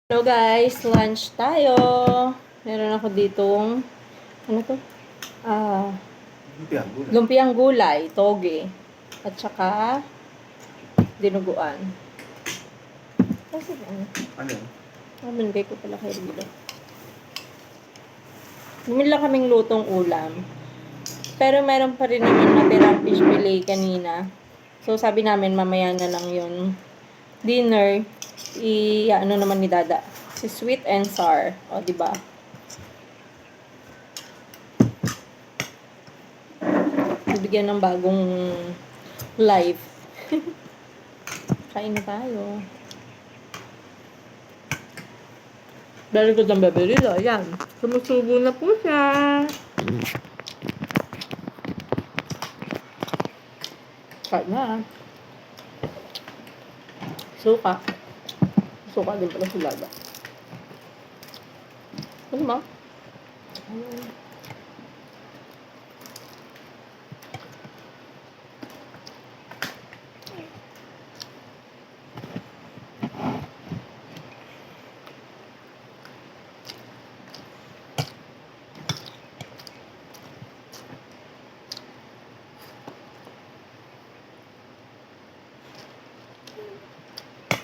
Hello guys, lunch tayo. Meron ako ditong, ano to? Ah, Lumpiang gulay. lumpiang gulay, toge. At saka, dinuguan. Kasi ano? Ano yun? Binigay ko pala kay Rilo. Bumili lang kaming lutong ulam. Pero meron pa rin naman natirang fish fillet kanina. So sabi namin mamaya na lang yung dinner. Ano naman ni Dada. Si sweet and sour. O, diba? Bibigyan ng bagong life. Kain na tayo. Very good ang bebe Rilo. Ayan. Sumusubo na po siya. Kain na. Suka. Suka din pala si Lada. Ano ba?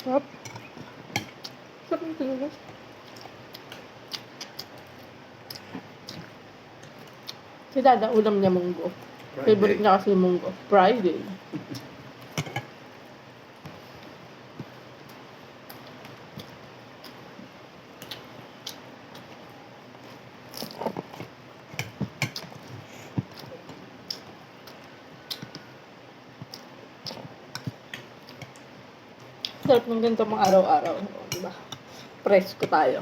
Sarap. Sarap ng tinugas. Si Dada, ulam niya munggo. Favorite niya kasi munggo. Friday. Sarap ng ganito mga araw-araw. O, diba? Presko tayo.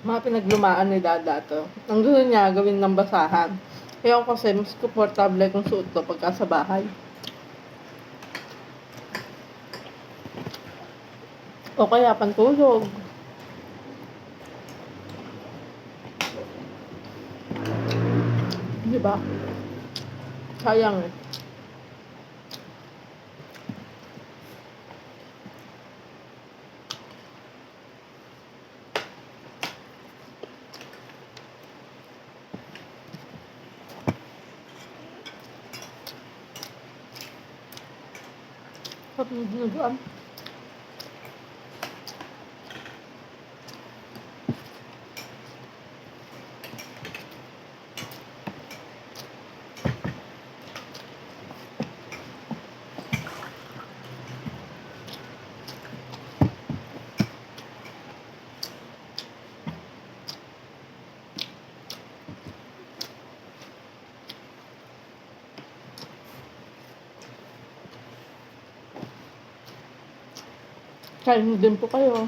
Mga pinaglumaan ni Dada to. Ang gusto niya, gawin ng basahan. Kaya ako kasi, mas komportable kung suot to pagka sa bahay. O kaya pantulog. Diba? Sayang eh. Sarap ng dinuguan. Kain din po kayo.